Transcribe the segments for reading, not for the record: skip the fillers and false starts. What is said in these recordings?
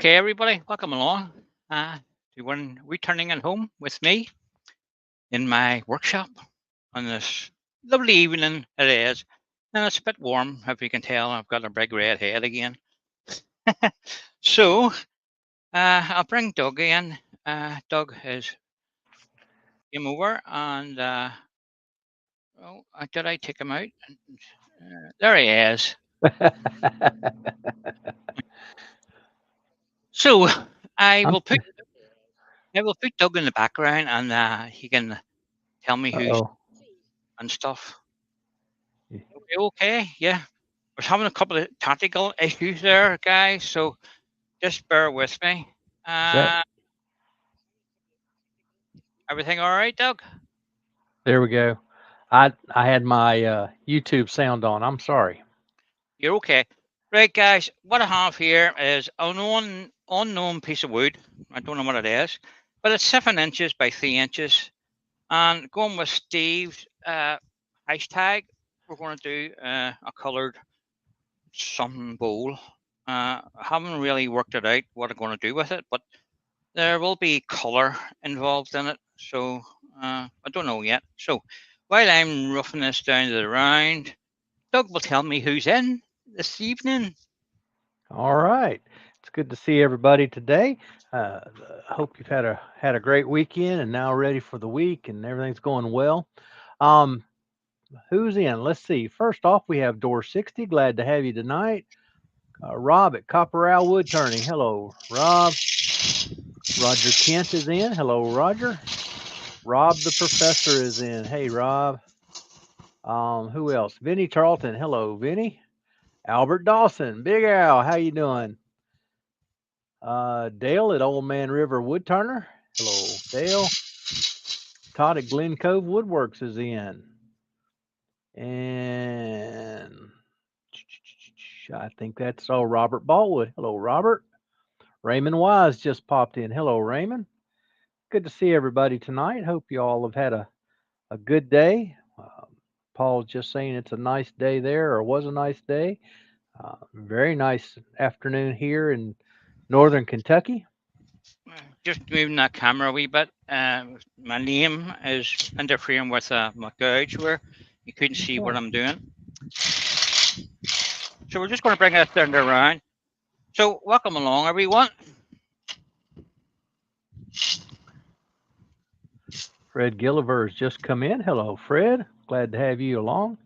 Okay, everybody, welcome along to one returning at home with me in my workshop on this lovely evening it is. And it's a bit warm, if you can tell. I've got a big red head again. So I'll bring Doug in. Doug is came over and did I take him out? There he is. So I I'm will put I will put Doug in the background and he can tell me who's uh-oh. and stuff. Okay, yeah. Was having a couple of tactical issues there, guys. So just bear with me. That Uh, Everything all right, Doug? there we go. I had my YouTube sound on. I'm sorry. You're okay. Right, guys. What I have here is an unknown piece of wood. I don't know what it is, but it's 7 inches by 3 inches. And going with Steve's hashtag, we're going to do a coloured something bowl. I haven't really worked it out what I'm going to do with it, but there will be colour involved in it, so I don't know yet. So while I'm roughing this down to the round, Doug will tell me who's in this evening. All right. It's good to see everybody today. Uh, hope you've had a great weekend and now ready for the week and everything's going well. Um, who's in? Let's see. First off, we have Door 60. Glad to have you tonight. Rob at Copper Owl Wood Turning. Hello, Rob. Roger Kent is in. Hello, Roger. Rob the Professor is in. Hey, Rob. Who else? Vinny Charlton. Hello, Vinny. Albert Dawson. Big Al. How you doing? Dale at Old Man River Wood Turner. Hello, Dale. Todd at Glen Cove Woodworks is in. And I think that's all. Robert Ballwood. Hello, Robert. Raymond Wise just popped in. Hello, Raymond. Good to see everybody tonight. Hope you all have had a good day. Paul's just saying it's a nice day there, or was a nice day. Very nice afternoon here in northern Kentucky. Just moving that camera a wee bit. My name is interfering with my gouge where you couldn't see what Okay. I'm doing. So we're just going to bring this down to the round. So welcome along, everyone. Fred Gilliver has just come in. Hello, Fred. Glad to have you along.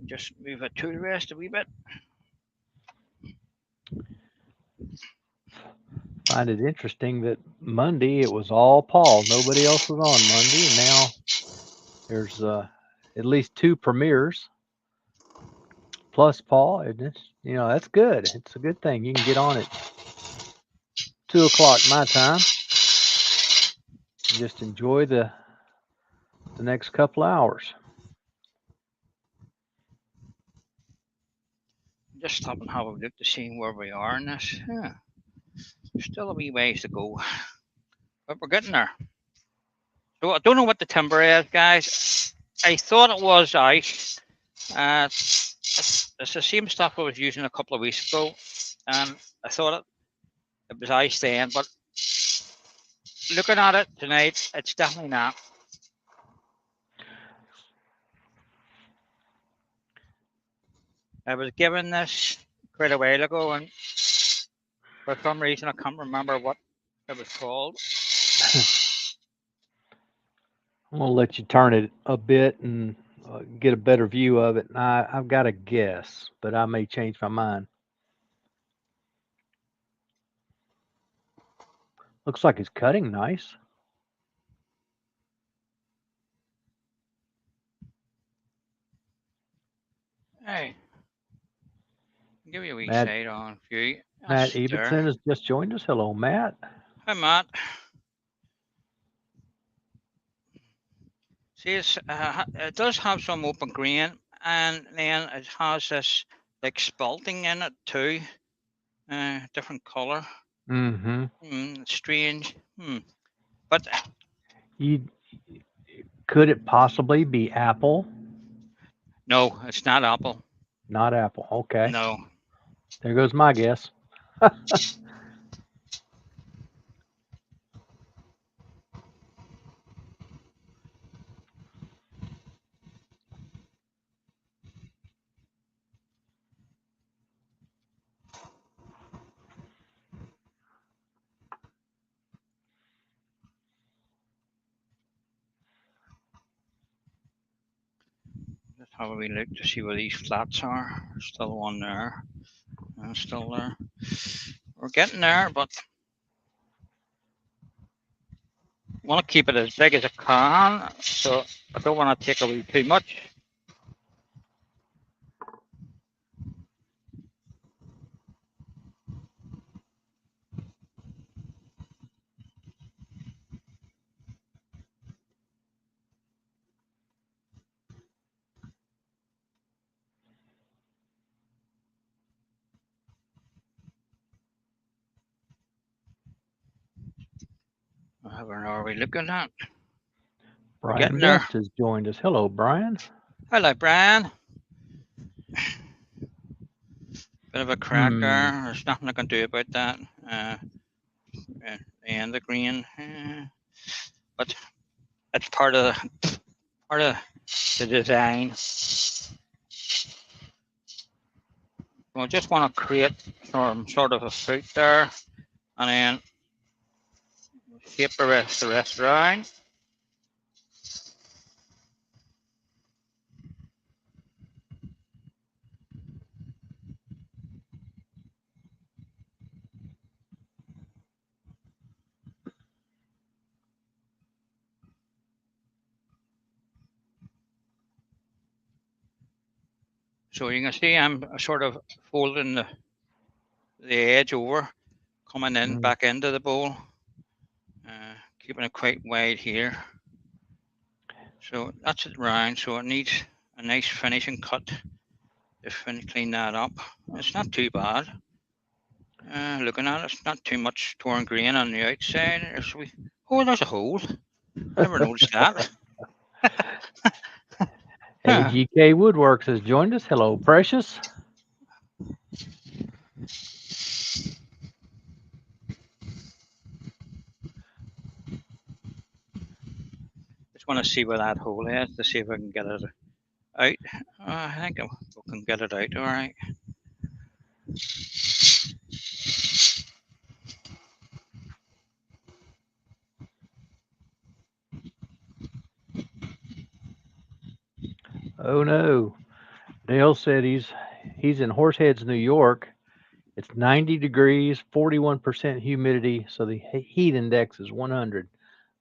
Just move it to the rest a wee bit. Find it interesting that Monday it was all Paul. Nobody else was on Monday, and now there's at least two premieres plus Paul. And it's, that's good. It's a good thing. You can get on at 2 o'clock my time. And just enjoy the next couple hours. Just stop and have a look to see where we are in this. Yeah, there's still a wee ways to go, but we're getting there. So I don't know what the timber is, guys. I thought it was ice. It's the same stuff I was using a couple of weeks ago, and I thought it was ice then, but looking at it tonight, it's definitely not. I was given this quite a while ago, and for some reason I can't remember what it was called. I'm gonna let you turn it a bit and get a better view of it. And I've got a guess, but I may change my mind. Looks like it's cutting nice. Hey, give you a wee Matt side on view. Matt That's Ebertson there. has just joined us. Hello, Matt. Hi, Matt. See, it does have some open grain, and then it has this like spalting in it too. Different color. Mm-hmm. Strange. But You could it possibly be apple? No, it's not apple. Not apple. Okay. No. There goes my guess. Let's have a wee look to see where these flats are. Still one there. And still there. We're getting there, but I want to keep it as big as I can, so I don't want to take away too much. Where are we looking at? We're getting Brian there. Best has joined us. Hello, Brian. Hello, Brian. Bit of a crack there. There's nothing I can do about that. And the green, but it's part of the design. We just want to create some sort of a fruit there, and then shape the rest around. So you can see I'm sort of folding the edge over, coming in back into the bowl, keeping it quite wide here. So that's it round. So it needs a nice finishing cut to clean that up. It's not too bad. Looking at it, it's not too much torn grain on the outside. There's a hole. Never noticed that. AGK Woodworks has joined us. Hello, Precious. Just want to see where that hole is to see if I can get it out. I think we can get it out all right. Oh no. Dale said he's in Horseheads, New York. It's 90 degrees, 41% humidity, so the heat index is 100.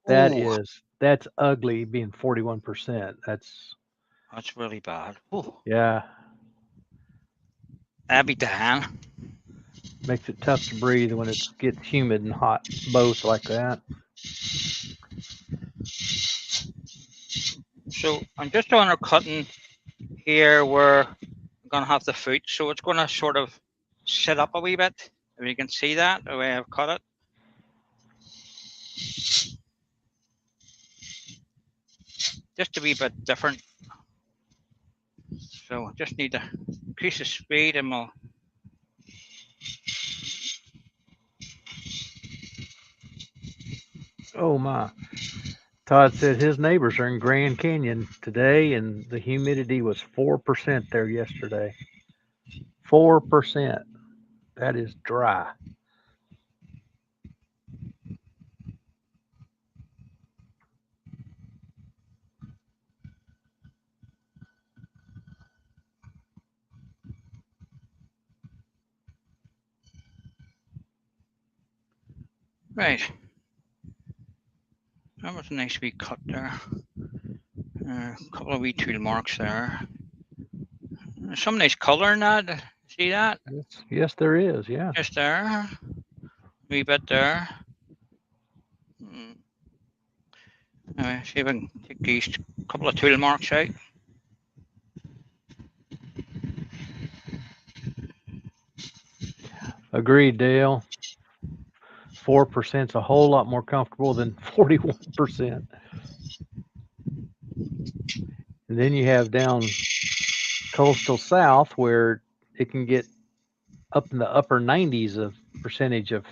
That's ugly being 41%. That's really bad. Ooh. Yeah. That'd be Dan. Makes it tough to breathe when it gets humid and hot, both like that. So I'm just undercutting here where I'm gonna have the foot, so it's gonna sort of sit up a wee bit. If you can see that the way I've cut it. Just a wee bit different. So I just need to increase the speed and we'll Oh my. Todd said his neighbors are in Grand Canyon today and the humidity was 4% there yesterday. 4%. That is dry. right. That was a nice wee cut there. A couple of wee tool marks there. Some nice colour in that. See that? Yes, there is. Yeah. Just there. Wee bit there. Anyway, see if I can take these couple of tool marks out. Agreed, Dale. 4% is a whole lot more comfortable than 41%. And then you have down coastal south where it can get up in the upper 90s of percentage of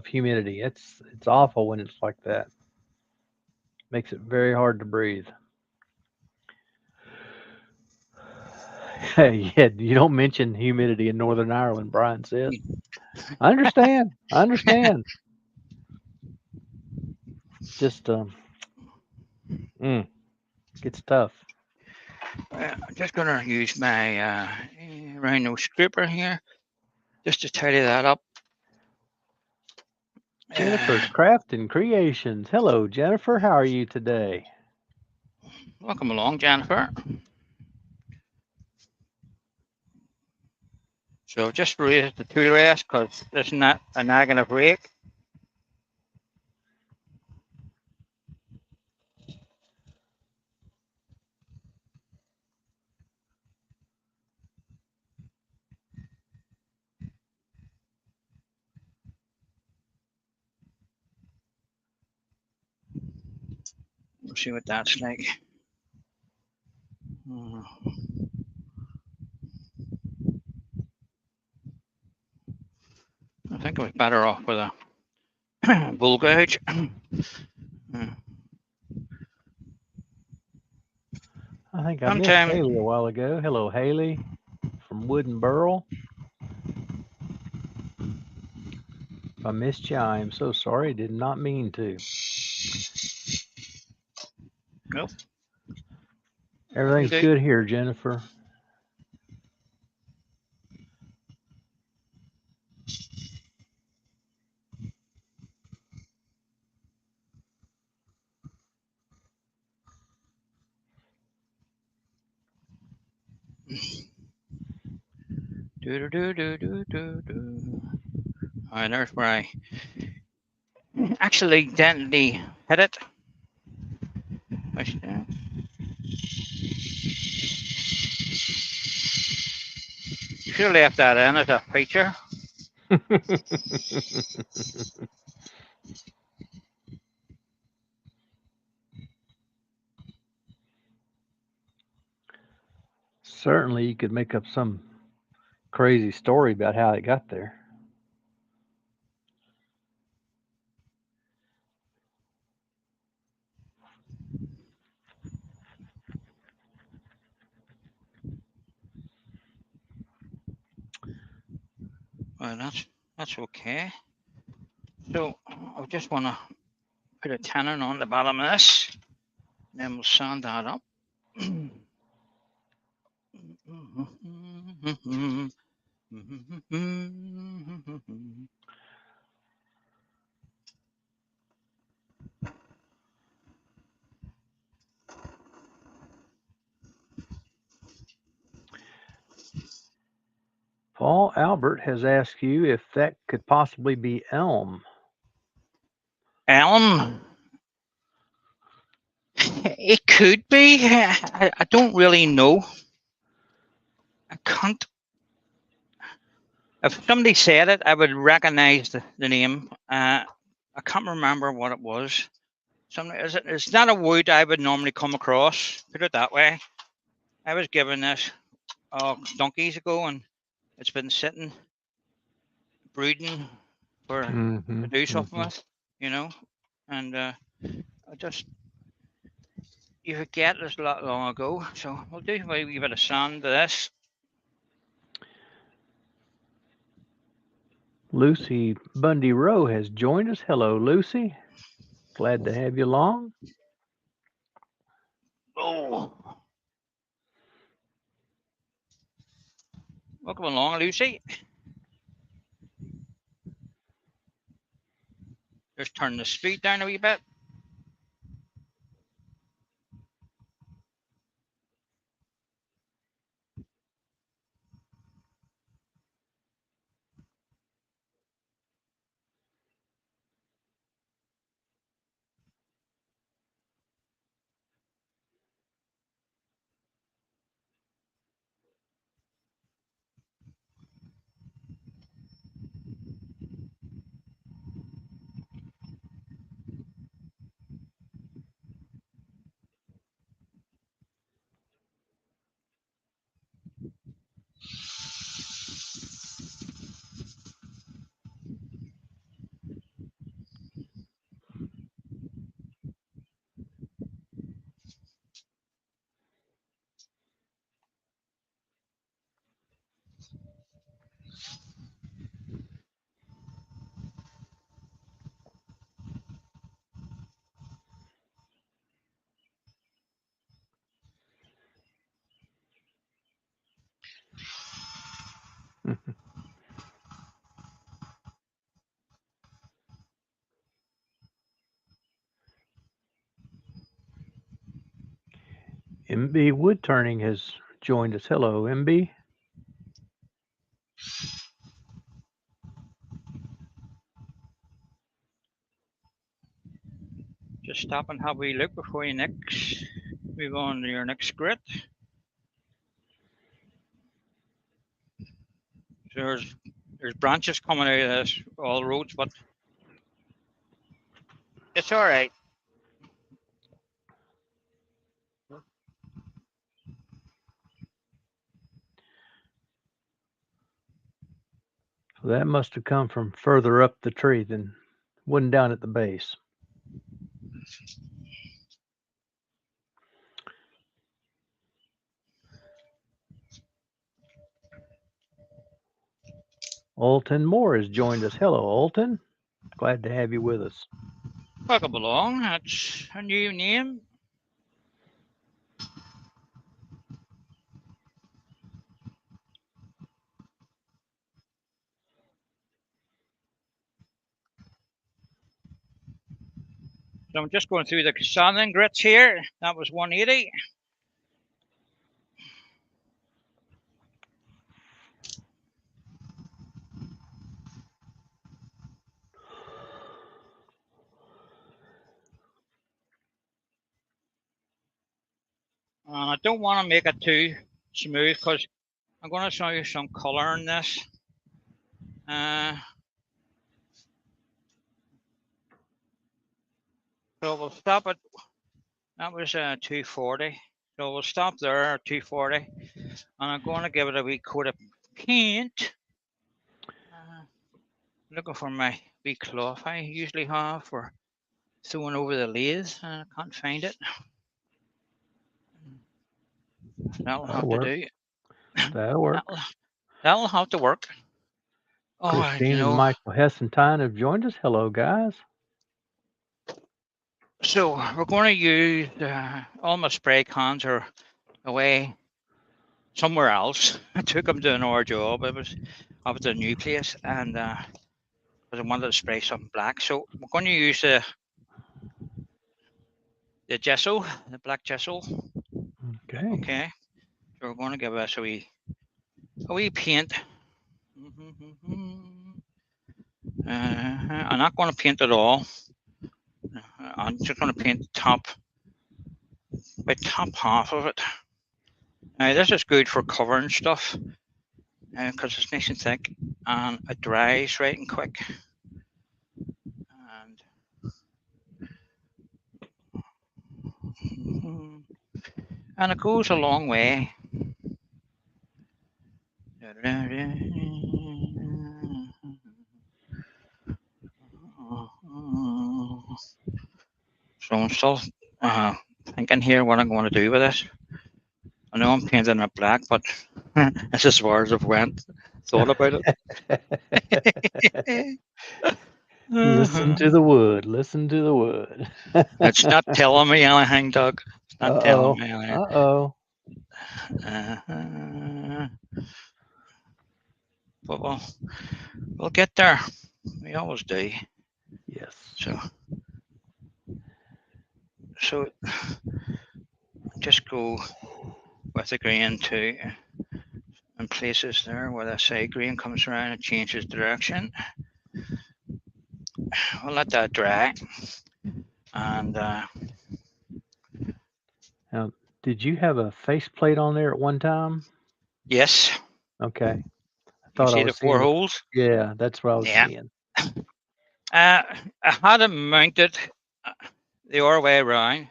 humidity. It's awful when it's like that. Makes it very hard to breathe. Yeah, you don't mention humidity in Northern Ireland, Brian says. I understand. I understand. Just gets tough. I'm just going to use my rhino scraper here just to tidy that up. Jennifer's Craft and Creations. Hello, Jennifer. How are you today? Welcome along, Jennifer. So just raise the tool rest because there's not a nagging of rake. We'll see what that's like. I think I was better off with a bull gouge. I think I missed Haley a while ago. Hello, Haley from Wooden Burl. If I missed you, I am so sorry. Did not mean to. Nope. Everything's good here, Jennifer. All right, there's where I actually accidentally hit it. You should have left that in as a feature. Certainly, you could make up some crazy story about how it got there. Well, that's okay. So I just want to put a tenon on the bottom of this, then we'll sand that up. Paul Albert has asked you if that could possibly be elm. Elm? It could be. I don't really know. I can't. If somebody said it, I would recognize the name. I can't remember what it was. It's not a wood I would normally come across. Put it that way. I was given this donkeys ago, and it's been sitting, brooding for to do something with, you know. And I just you forget this a lot long ago. So we'll do a wee bit of sand to this. Lucy Bundy Rowe has joined us. Hello, Lucy. Glad to have you along. Oh. Welcome along, Lucy. Just turn the speed down a wee bit. MB Wood Turning has joined us. Hello, MB. Just stop and have a wee look before you next move on to your next grit. So there's branches coming out of this, all roads, but it's all right. So that must have come from further up the tree than one down at the base. Alton Moore has joined us. Hello, Alton. Glad to have you with us. Welcome along. That's a new name. So I'm just going through the sanding grits here. That was 180. And I don't want to make it too smooth because I'm going to show you some color in this. So we'll stop it. That was 240. So we'll stop there at 240. And I'm going to give it a wee coat of paint. Looking for my wee cloth I usually have for throwing over the lathe. I can't find it. That'll have to do. That'll work. That'll have to work. Christine and Michael Hessentine have joined us. Hello, guys. So we're going to use all my spray cans are away somewhere else. I took them to another job. It was up at the new place, and because I wanted to spray something black. So we're going to use the gesso, the black gesso. Okay. So we're going to give us a wee paint. I'm not going to paint it all. I'm just going to paint the top half of it. Now this is good for covering stuff because it's nice and thick and it dries right and quick. And it goes a long way. So I'm still thinking here what I'm going to do with this. I know I'm painting it black, but that's as far as I've thought about it. Listen to the wood. Listen to the wood. It's not telling me anything, Doug. It's not telling me anything. Uh-oh. But we'll get there. We always do. Yes. So just go with the grain too in places there where the side grain comes around and changes direction. We'll let that dry. And now, did you have a faceplate on there at one time? Yes. Okay. I thought I was seeing the 4 holes. Yeah, that's what I was seeing. I had it mounted the other way around,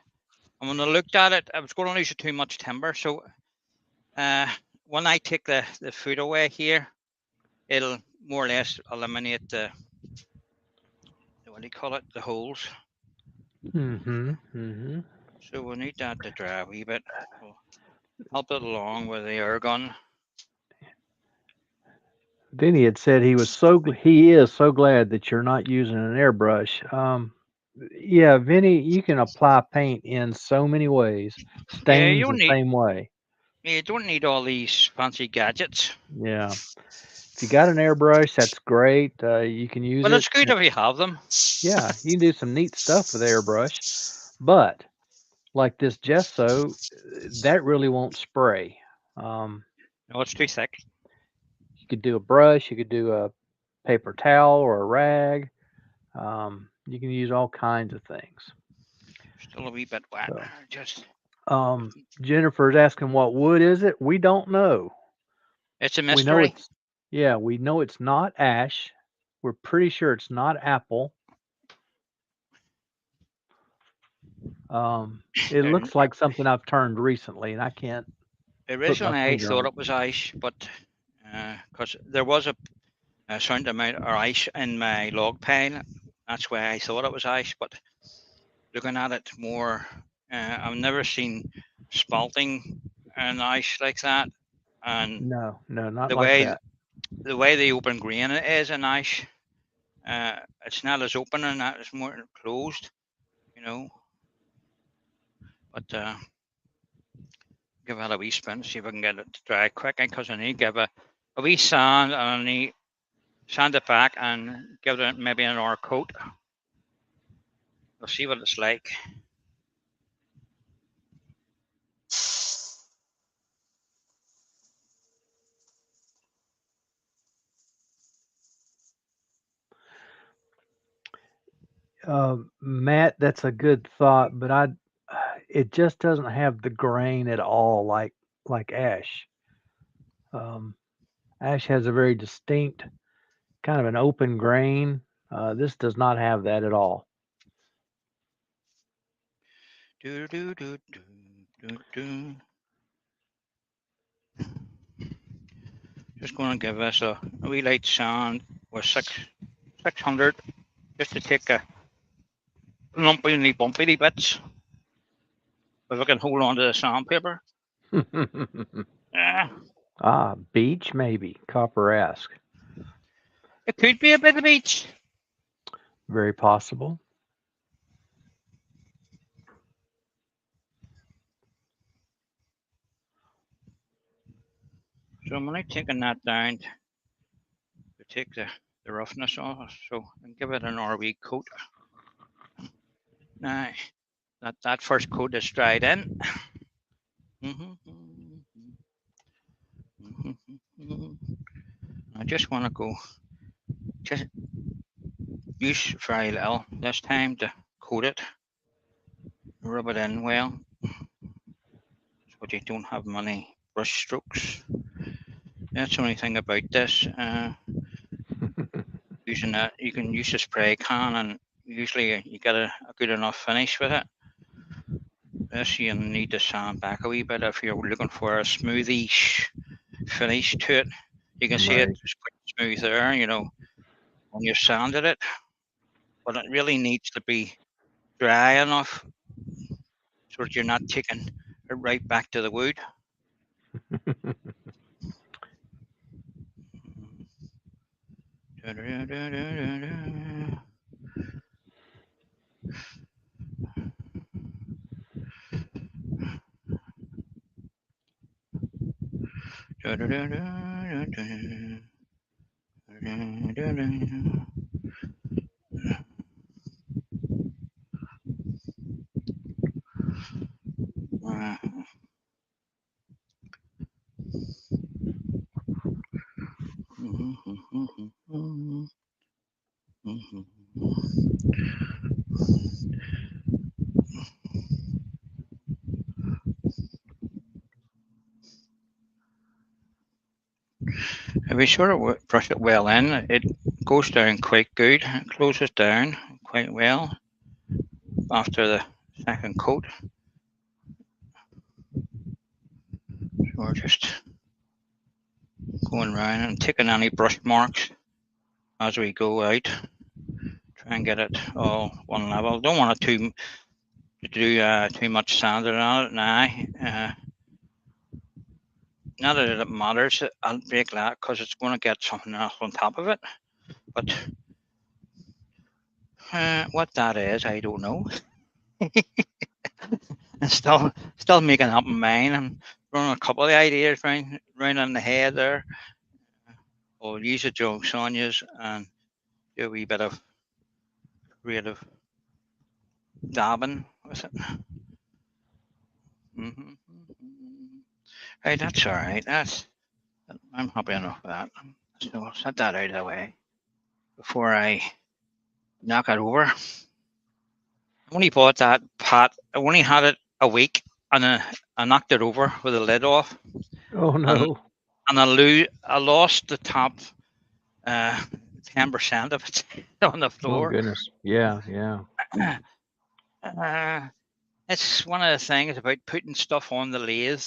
and when I looked at it, I was going to lose too much timber. So when I take the foot away here, it'll more or less eliminate the what do you call it, the holes. So we need that to dry a wee bit. We'll help it along with the air gun. Vinny had said he is so glad that you're not using an airbrush. Yeah, Vinny, you can apply paint in so many ways. Stains the same way. You don't need all these fancy gadgets. Yeah. If you got an airbrush, that's great. You can use it. But it's good if you have them. Yeah, you can do some neat stuff with airbrush. But like this gesso, that really won't spray. Um, No, it's too thick. you could do a brush, you could do a paper towel or a rag. You can use all kinds of things. Still a wee bit wet. So, Just Jennifer's asking what wood is it? We don't know. it's a We know mystery. it's yeah, we know it's not ash. We're pretty sure it's not apple. It And looks like something I've turned recently, and I can't put my originally, I finger on thought it. it was ice, but because there was a certain amount of ice in my log pile, that's why I thought it was ice. But looking at it more, I've never seen spalting and ice like that, and No, no, not the like way that. the way the open grain is in ice, it's not as open and that it's more closed, you know. But give it a wee spin, see if I can get it to dry quick. Because I need to give a wee sand and I need sand it back and give it maybe an hour coat. We'll see what it's like. Matt, that's a good thought, but it just doesn't have the grain at all like ash. Um, Ash has a very distinct kind of an open grain. This does not have that at all. Do, do, do, do, do, do. Just going to give this a wee light sand with 600 just to take a lumpy bumpy bits. If I can hold on to the sandpaper. Beach maybe. Copper ask. It could be a bit of each. Very possible. So I'm only taking that down to take the roughness off. So and give it an RV coat. Now that first coat is dried in. I just want to go just use very little this time to coat it, rub it in well, so you don't have many brush strokes. That's the only thing about this. Using that, you can use a spray can, and usually you get a good enough finish with it. This you need to sand back a wee bit if you're looking for a smoothish finish to it. You can see Right. it's quite smooth there, when you sanded it, but it really needs to be dry enough so that you're not taking it right back to the wood. If we sort of brush it well in, it goes down quite good. It closes down quite well after the second coat. So we're just going around and taking any brush marks as we go out. Try and get it all one level. Don't want it to do too much sanding on it now. Not that it matters, I'll break that because it's going to get something else on top of it. But what that is, I don't know. I'm still making up my mind. I'm running a couple of ideas round in the head there. I'll use the Joe Sonia's and do a wee bit of creative dabbing with it. Hey, that's all right. I'm happy enough with that. So I'll set that out of the way before I knock it over. I only bought that pot. I only had it a week, and I knocked it over with the lid off, Oh and no. I lost the top 10% of it on the Oh floor. goodness. Yeah, yeah. It's one of the things about putting stuff on the lathe,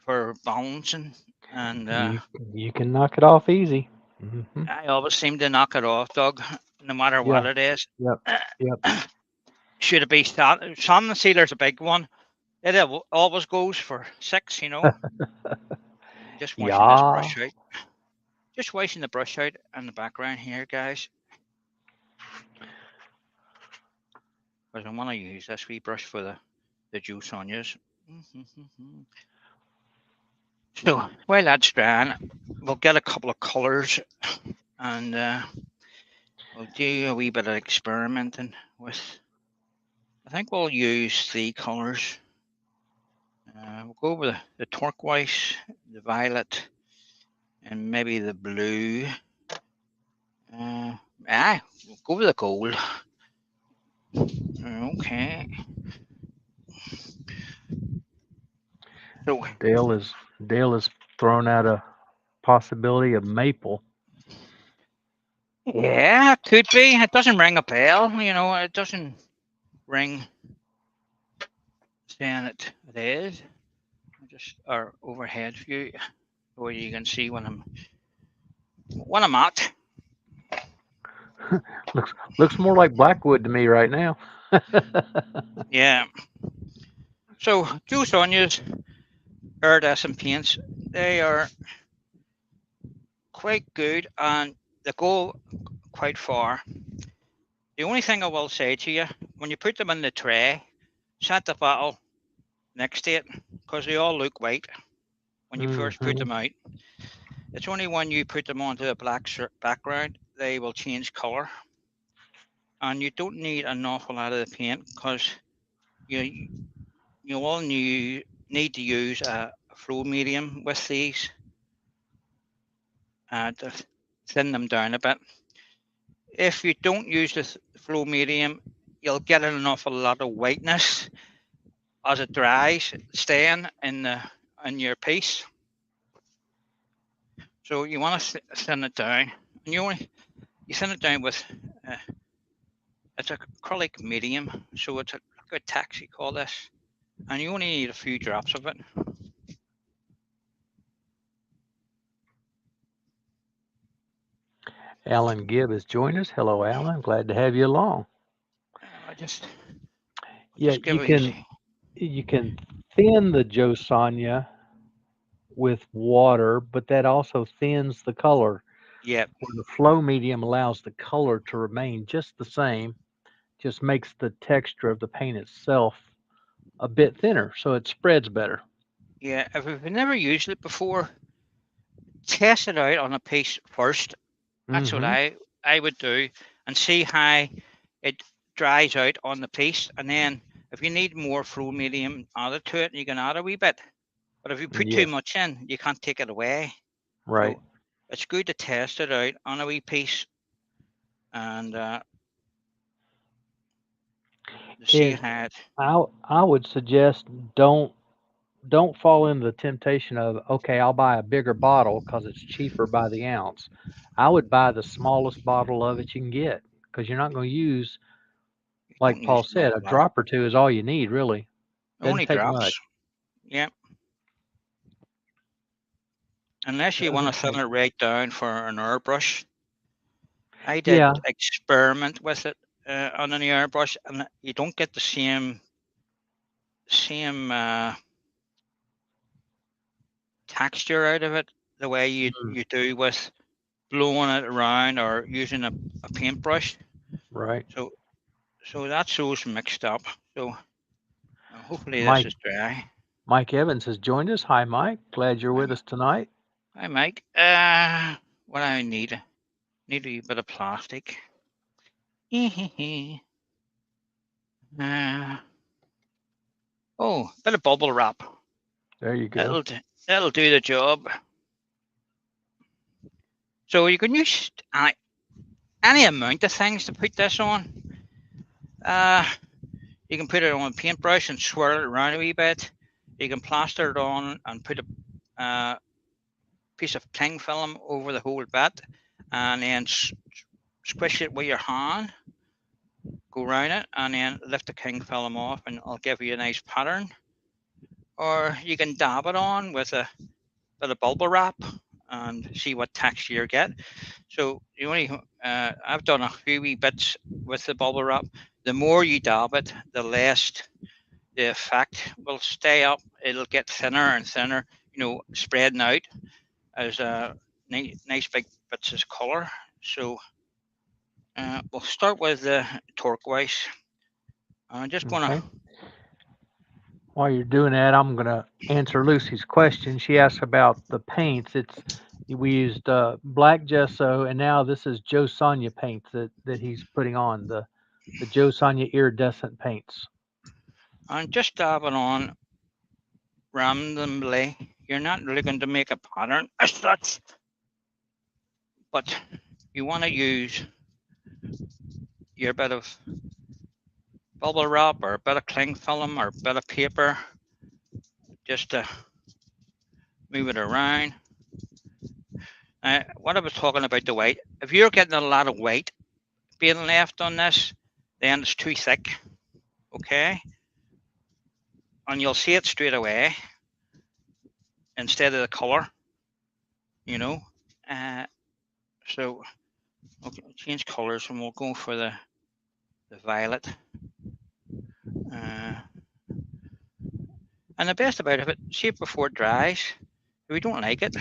for balancing, and You can knock it off easy. Hmm. I always seem to knock it off, Doug, no matter Yeah. what it is. Yep. Yep. Should it be sand sealer's a big one? It always goes for 6, Just washing this Yeah. brush out. Just washing the brush out in the background here, guys. Because I want to use this wee brush for the Joe Sonias. So while that's drying, we'll get a couple of colours and we'll do a wee bit of experimenting with. I think we'll use the colours. We'll go over the turquoise, the violet, and maybe the blue. We'll go with the gold. Okay. So Dale is throwing out a possibility of maple. yeah, it could be. It doesn't ring a bell, It doesn't ring saying it is. Just our overhead view, where you can see when I'm at. Looks more like blackwood to me right now. Yeah. So Joe Sonia's iridescent paints, they are quite good and they go quite far. The only thing I will say to you, when you put them in the tray, set the bottle next to it, because they all look white when you first put them out. It's only when you put them onto a black background, they will change colour. And you don't need an awful lot of the paint, because you all need to use a flow medium with these to thin them down a bit. If you don't use the flow medium, you'll get an awful lot of whiteness as it dries, staying in your piece. So you want to thin it down, and you thin it down with it's a acrylic medium, so it's a good taxi call this, and you only need a few drops of it. Alan Gibb has joined us. Hello, Alan. Glad to have you along. I just Yeah, give it. you can thin the Joe Sonia with water, but that also thins the color. Yep. Where the flow medium allows the color to remain just the same, just makes the texture of the paint itself a bit thinner, so it spreads better. Yeah, if you've never used it before, test it out on a piece first. That's what I would do, and see how it dries out on the piece, and then if you need more flow medium added to it, you can add a wee bit. But if you put too Yes, much in, you can't take it away. right. So it's good to test it out on a wee piece and see It, how it. I would suggest don't fall into the temptation of, okay, I'll buy a bigger bottle because it's cheaper by the ounce. I would buy the smallest bottle of it you can get, because you're not going to use, You like don't use Paul an said, a awful lot. drop or two is all you need, really. Doesn't Only take much. drops. Yep. Unless you want to Doesn't thin take. it right down for an airbrush. I did Yeah, experiment with it on an airbrush, and you don't get the same texture out of it the way you do with blowing it around or using a paintbrush. right. So that's those mixed up. So hopefully this Mike is dry. Mike Evans has joined us. Hi, Mike. Glad you're with us tonight. Hi, Mike. What I need a wee bit of plastic. uh, Oh, bit of bubble wrap. There you go. That'll do the job. So you can use any amount of things to put this on. You can put it on a paintbrush and swirl it around a wee bit. You can plaster it on and put a piece of cling film over the whole bit, and then squish it with your hand, go around it, and then lift the cling film off, and it'll give you a nice pattern. Or you can dab it on with a bit of bubble wrap and see what texture you get. So you only I've done a few wee bits with the bubble wrap. The more you dab it, the less the effect will stay up. It'll get thinner and thinner, spreading out as nice big bits of color. So we'll start with the turquoise. I'm just gonna. Okay. While you're doing that, I'm going to answer Lucy's question. She asked about the paints. We used black gesso, and now this is Joe Sonia paints that he's putting on, the Joe Sonia iridescent paints. I'm just dabbing on randomly. You're not really going to make a pattern as such, but you want to use your bit of bubble wrap or a bit of cling film or a bit of paper just to move it around. What I was talking about the white, if you're getting a lot of white being left on this, then it's too thick, okay? And you'll see it straight away instead of the color, So okay, change colors and we'll go for the violet. And the best about it, see it before it dries. If you don't like it,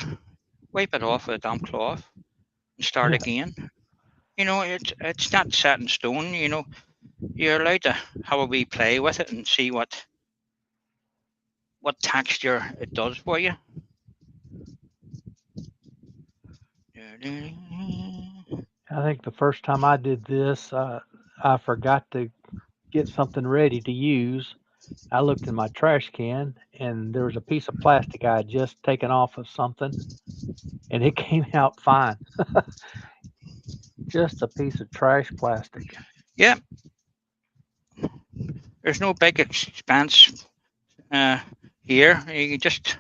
wipe it off with a damp cloth and start again. It's not set in stone. You're allowed to have a wee play with it and see what texture it does for you. I think the first time I did this, I forgot to get something ready to use. I looked in my trash can, and there was a piece of plastic I had just taken off of something, and it came out fine. Just a piece of trash plastic. Yeah. There's no big expense here. You can just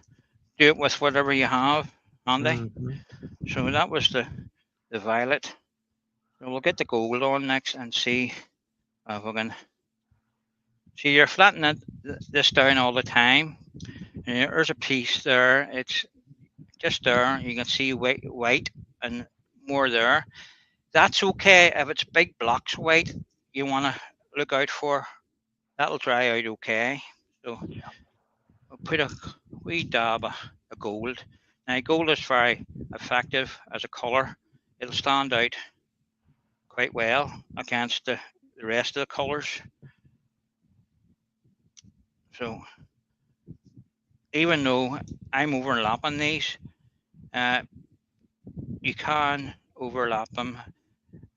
do it with whatever you have handy. Mm-hmm. So that was the violet. So we'll get the gold on next and see if we can. See, you're flattening this down all the time. And there's a piece there. It's just there. You can see white and more there. That's okay. If it's big blocks white, you want to look out for. That'll dry out okay. So we'll put a wee dab of gold. Now gold is very effective as a color. It'll stand out quite well against the rest of the colors. So even though I'm overlapping these, you can overlap them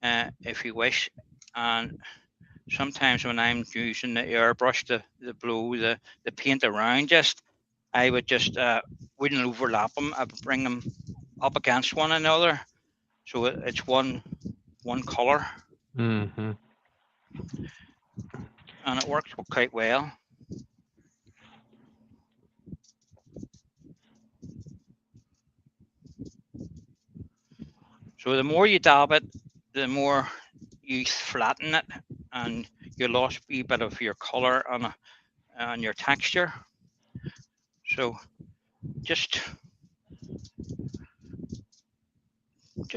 if you wish. And sometimes when I'm using the airbrush to blow the paint around, I would just wouldn't overlap them. I would bring them up against one another, so it's one color. Mm-hmm. And it works quite well. So the more you dab it, the more you flatten it, and you lost a wee bit of your color and your texture. So just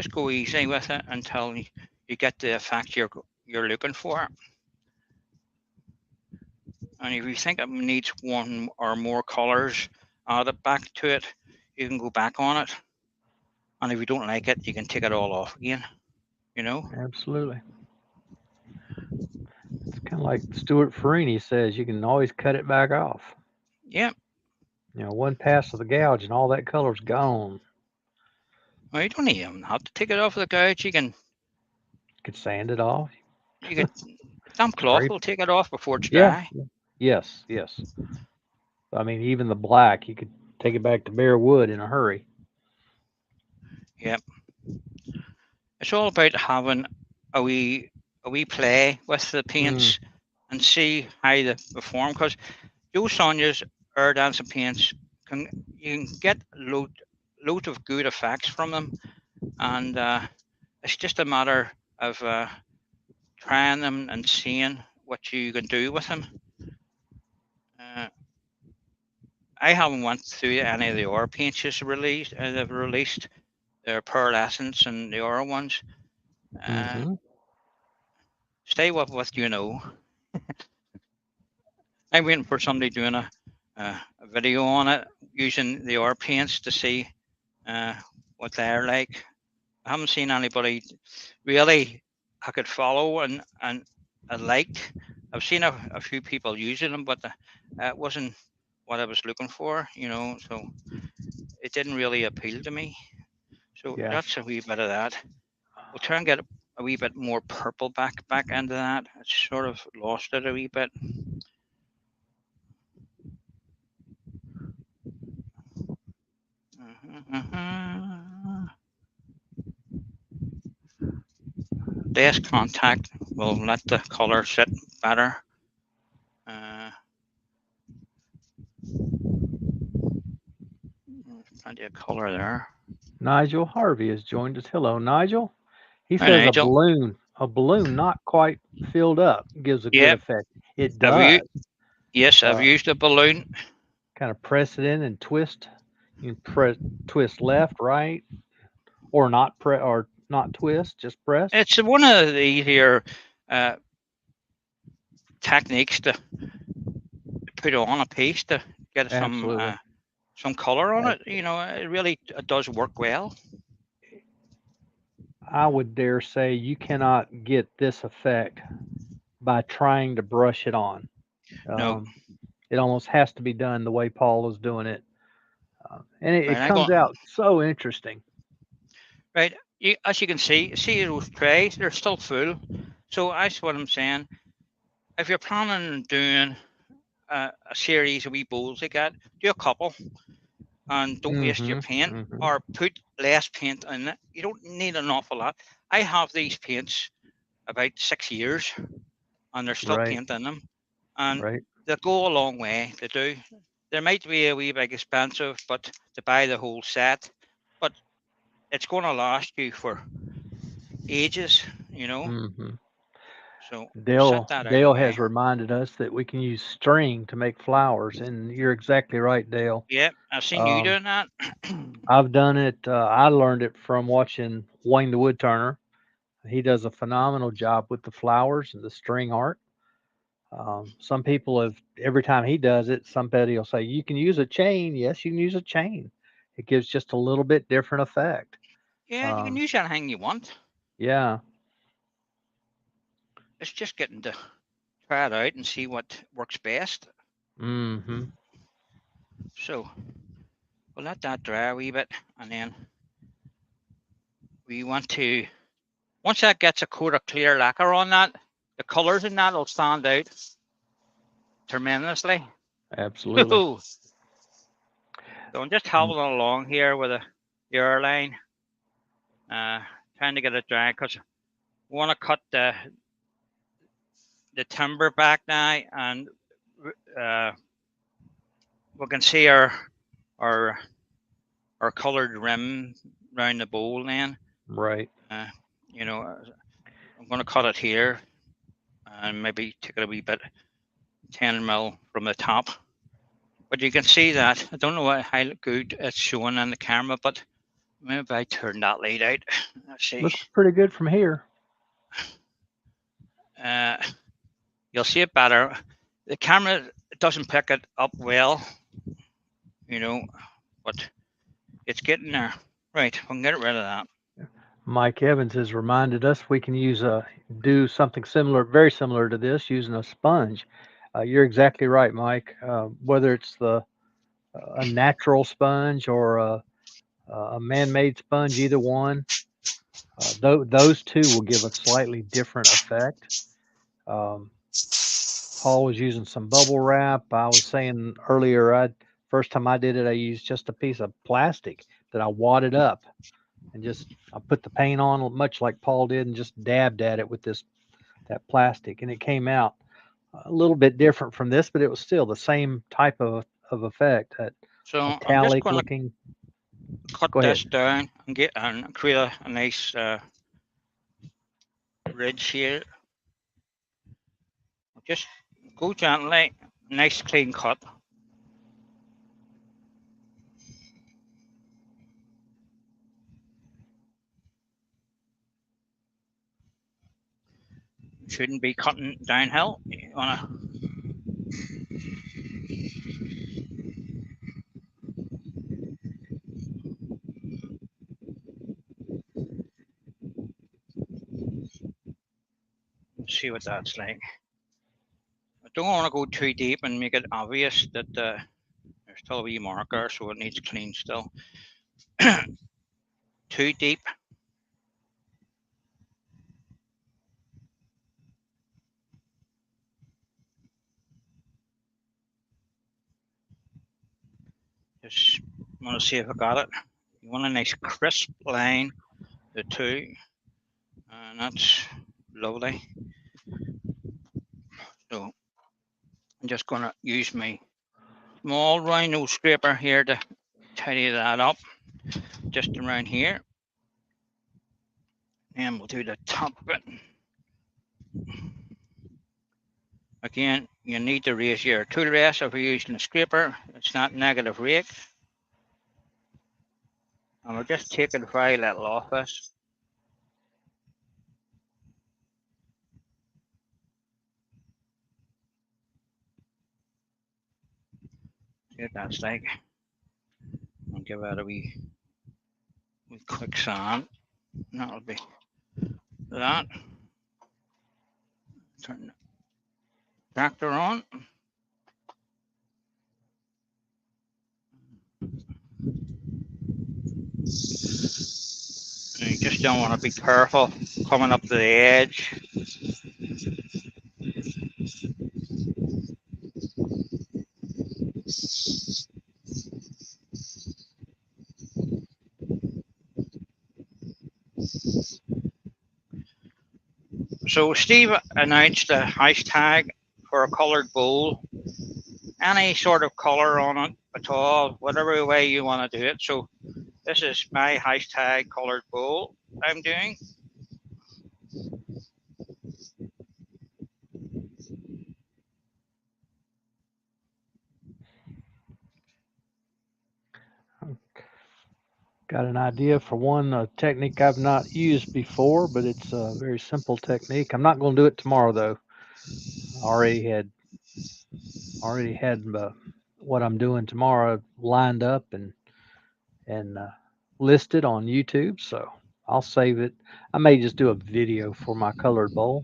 go easy with it until you get the effect you're looking for. And if you think it needs one or more colors added back to it, you can go back on it. And if you don't like it, you can take it all off again. Absolutely. It's kind of like Stuart Farini says, you can always cut it back off. Yeah. One pass of the gouge and all that color's gone. Well, you don't even have to take it off the gouge. You could sand it off. You could damp cloth will take it off before it's dry. Yes. I mean, even the black, you could take it back to bare wood in a hurry. Yeah. It's all about having a wee play with the paints and see how they perform. Because Joe Sonia's air dancing paints you can get load of good effects from them, and it's just a matter of trying them and seeing what you can do with them. Uh, I haven't went through any of the aura paints they've released. Their pearlescence and the aura ones. Stay with what you know. I'm waiting for somebody doing a video on it using the aura paints to see what they're like. I haven't seen anybody really I could follow and I liked. I've seen a few people using them, but it wasn't what I was looking for, so it didn't really appeal to me. So Yeah. that's a wee bit of that. We'll try and get a wee bit more purple back into that. It's sort of lost it a wee bit. Desk contact will let the color sit better. Plenty of color there. Nigel Harvey has joined us. Hello, Nigel. He Hi, says Nigel. a balloon not quite filled up gives a good effect. It does. Yes, I've used a balloon. Kind of press it in and twist. You can twist left, right, or not twist, just press. It's one of the easier techniques to put on a piece to get some color on it. It really does work well. I would dare say you cannot get this effect by trying to brush it on. No. It almost has to be done the way Paul is doing it. And it comes out so interesting. Right. As you can see those trays, they're still full. So that's what I'm saying. If you're planning on doing a series of wee bowls like that, do a couple and don't waste your paint or put less paint in it. You don't need an awful lot. I have these paints about 6 years and there's still paint in them. And they go a long way. They do. They might be a wee bit expensive, but to buy the whole set, but it's going to last you for ages, So Dale has reminded us that we can use string to make flowers, and you're exactly right, Dale. Yeah, I've seen you doing that. I've done it. I learned it from watching Wayne the Woodturner. He does a phenomenal job with the flowers and the string art. Some people have, every time he does it, somebody will say, you can use a chain. Yes, you can use a chain. It gives just a little bit different effect. Yeah, you can use anything you want. Yeah. It's just getting to try it out and see what works best. So we'll let that dry a wee bit, and then we want to, once that gets a coat of clear lacquer on that, the colors in that will stand out tremendously. Absolutely. So I'm just hobbling along here with the airline, trying to get it dry because we want to cut the timber back now, and we can see our colored rim around the bowl then. Right. I'm going to cut it here and maybe take it a wee bit 10 mil from the top. But you can see that. I don't know how good it's showing on the camera, but maybe I turn that light out. Let's see. Looks pretty good from here. You'll see it better. The camera doesn't pick it up well, but it's getting there. Right, we can get rid of that. Mike Evans has reminded us we can do something similar, very similar to this, using a sponge. You're exactly right, Mike. Whether it's a natural sponge or a man-made sponge, either one, those two will give a slightly different effect. Paul was using some bubble wrap. I was saying earlier, first time I did it, I used just a piece of plastic that I wadded up and I put the paint on much like Paul did and just dabbed at it with that plastic, and it came out a little bit different from this, but it was still the same type of effect, that So I'm just metallic going to looking. cut Go this ahead. down and create a nice ridge here. Just go gently, nice clean cut. Shouldn't be cutting downhill. You want to see what that's like. I don't want to go too deep and make it obvious that there's still a wee marker, so it needs clean still. Too deep. Just want to see if I got it. You want a nice crisp line, the two, and that's lovely. So I'm just going to use my small round nose scraper here to tidy that up, just around here. And we'll do the top bit. Again, you need to raise your tool rest if you're using a scraper. It's not negative rake. And we're just taking very little off this. See what that's like. I'll give that a wee quick sand. That'll be that. Turn the tractor on. And you just don't want to be careful coming up to the edge. So Steve announced a hashtag for a coloured bowl. Any sort of colour on it at all, whatever way you want to do it. So this is my hashtag coloured bowl I'm doing. Got an idea for one, a technique I've not used before, but it's a very simple technique. I'm not going to do it tomorrow though. I already had what I'm doing tomorrow lined up and listed on YouTube, so I'll save it. I may just do a video for my colored bowl.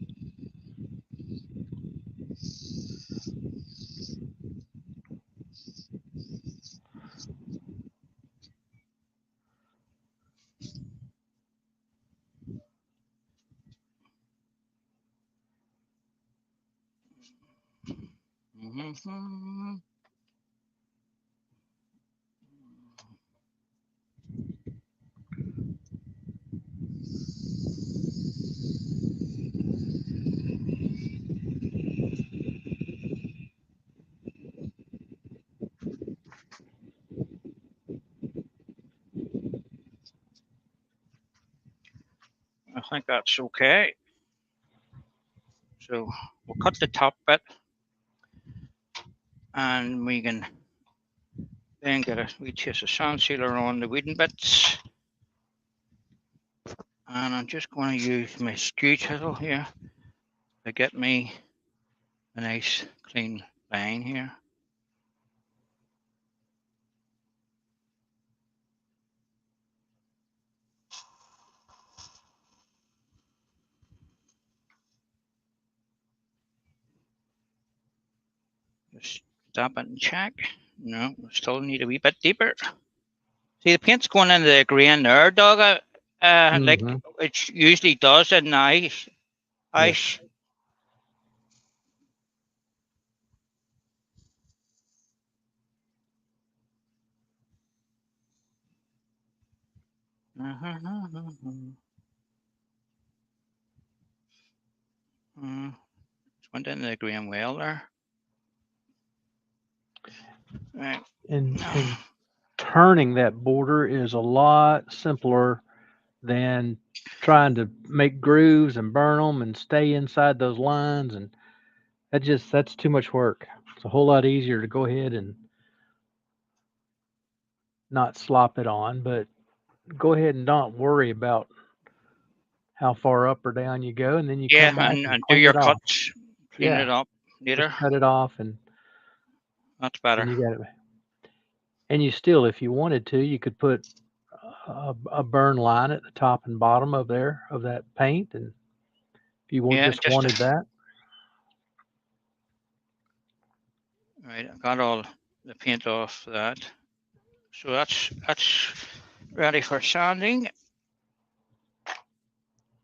Mm-hmm. I think that's okay. So we'll cut the top bit and we can then get a wee chase of sand sealer on the wooden bits. And I'm just going to use my skew chisel here to get me a nice clean line here. Just stop it and check. No, we still need a wee bit deeper. See, the paint's going into the grain there, dog. Like it usually does in ice. Yes. It's went into the green well there. Right. And turning that border is a lot simpler than trying to make grooves and burn them and stay inside those lines, and that's too much work. It's a whole lot easier to go ahead and not slop it on, but go ahead and not worry about how far up or down you go, and then you Yeah, come back and and do clean your it off. cuts, clean Yeah, it up just later. cut it off, and That's better. you got it. And you still, if you wanted to, you could put a burn line at the top and bottom of that paint, and if you Yeah, just just wanted that. right. I got all the paint off that, so that's ready for sanding.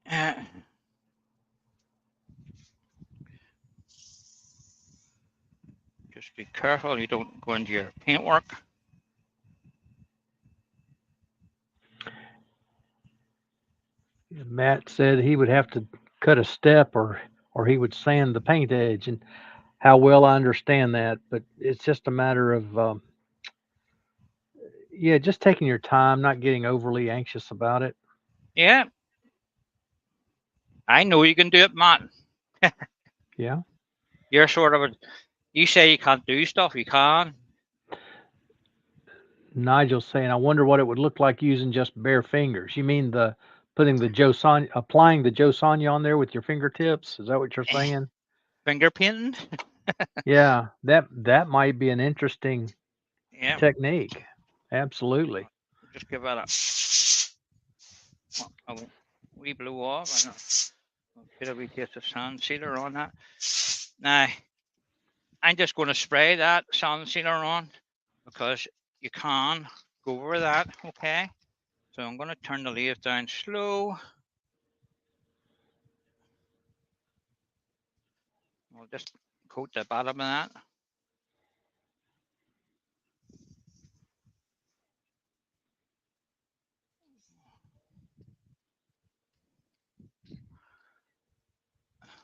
Uh, just be careful you don't go into your paintwork. Matt said he would have to cut a step or he would sand the paint edge, and how well I understand that, but it's just a matter of yeah, just taking your time, not getting overly anxious about it. Yeah, I know you can do it, Matt. Yeah. You're sort of a, you say you can't do stuff, you can. Nigel's saying, I wonder what it would look like using just bare fingers. You mean the putting the Joe Son applying the Joe Sonia on there with your fingertips? Is that what you're saying? Finger painting. Yeah, that might be an interesting Yeah, technique. Absolutely. just give it a wee blow off and a bit of a taste of sand sealer on that. Now, I'm just going to spray that sand sealer on because you can go over that, okay? So I'm going to turn the lathe down slow. I'll just coat the bottom of that.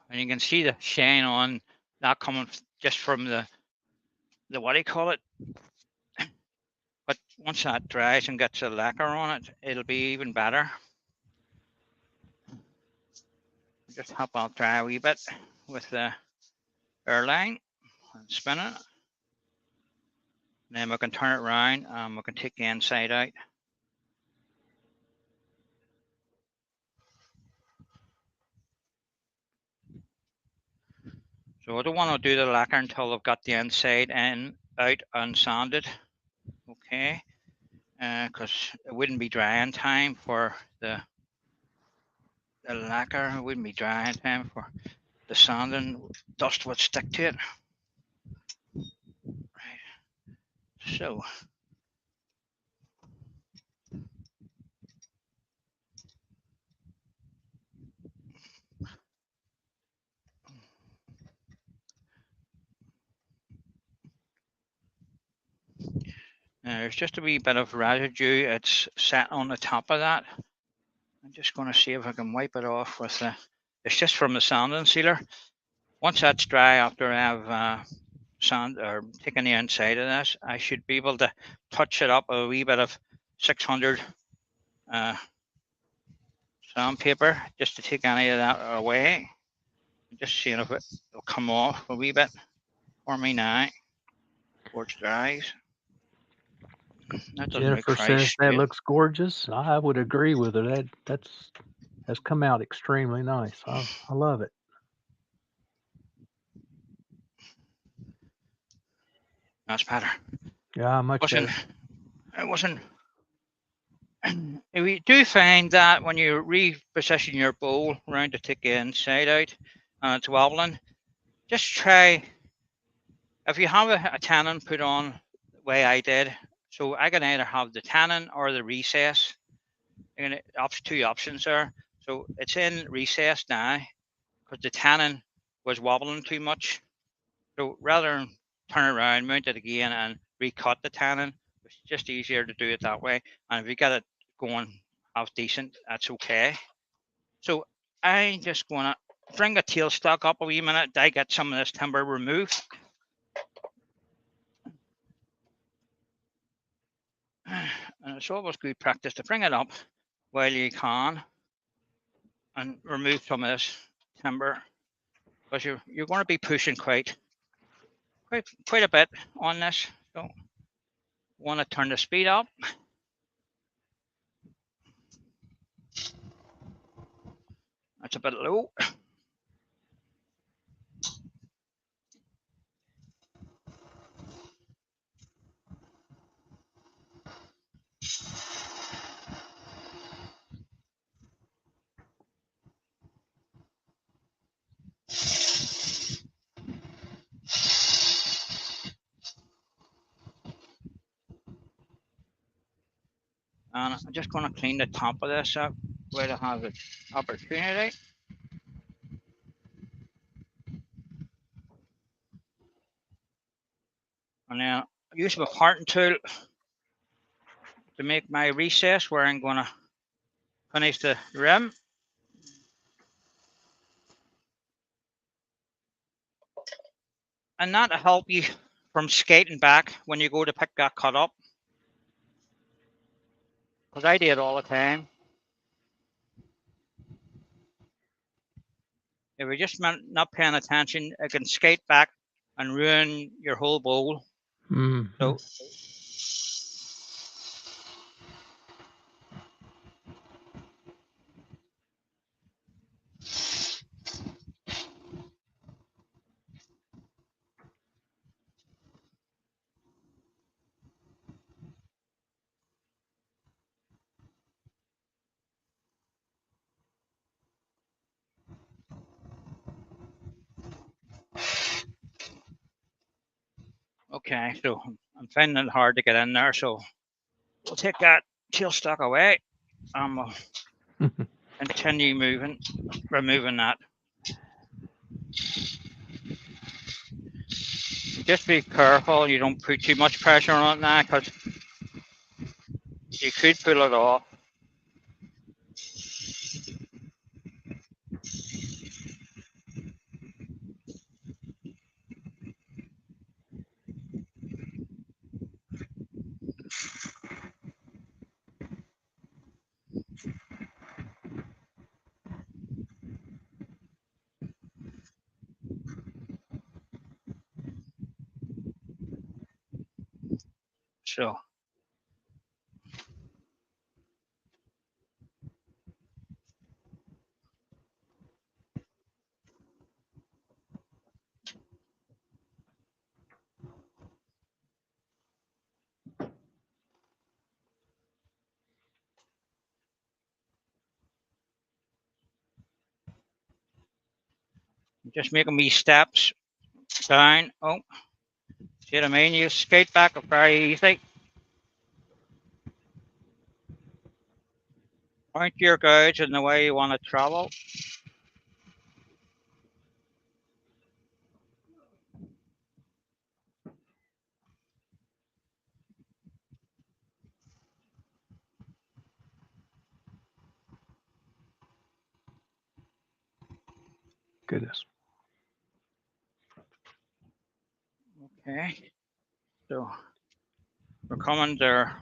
And you can see the shine on that coming just from the what do you call it? But once that dries and gets a lacquer on it, it'll be even better. Just help out dry a wee bit with the airline and spin it. Then we can turn it around and we can take the inside out. So I don't want to do the lacquer until I've got the inside in, out and sanded. Okay, because it wouldn't be dry in time for the lacquer. It wouldn't be dry in time for the sanding. Dust would stick to it. Right. So there's just a wee bit of residue. It's sat on the top of that. I'm just going to see if I can wipe it off with the. It's just from the sanding sealer. Once that's dry, after I've sand or taken the inside of this, I should be able to touch it up with a wee bit of 600 sandpaper just to take any of that away. Just seeing if it will come off a wee bit for me now before it dries. That doesn't look Jennifer quite says that straight. looks gorgeous. I would agree with her. That's come out extremely nice. I love it. That's better. Yeah, much better. It wasn't. If you do find that when you reposition your bowl around to take the inside out and it's wobbling, just try. If you have a tannin put on the way I did, so I can either have the tannin or the recess. And two options there. So it's in recess now because the tannin was wobbling too much. So rather than turn it around, mount it again, and recut the tannin, it's just easier to do it that way. And if you get it going half decent, that's okay. So I'm just gonna bring the tailstock up a wee minute. I get some of this timber removed. And it's always good practice to bring it up while you can and remove some of this timber, because you're going to be pushing quite a bit on this. So want to turn the speed up. That's a bit low. And I'm just going to clean the top of this up where I have the opportunity. And then use my parting tool to make my recess where I'm going to finish the rim. And that'll help you from skating back when you go to pick that cut up. Because I do it all the time. If you're just not paying attention, it can skate back and ruin your whole bowl. Mm-hmm. Okay, so I'm finding it hard to get in there, so we'll take that tailstock away and we'll continue removing that. Just be careful you don't put too much pressure on it now, because you could pull it off. So just making me steps down. Oh, see what I mean? You skate back very easy. Point your gauge in the way you want to travel. Goodness. Okay, so we're coming there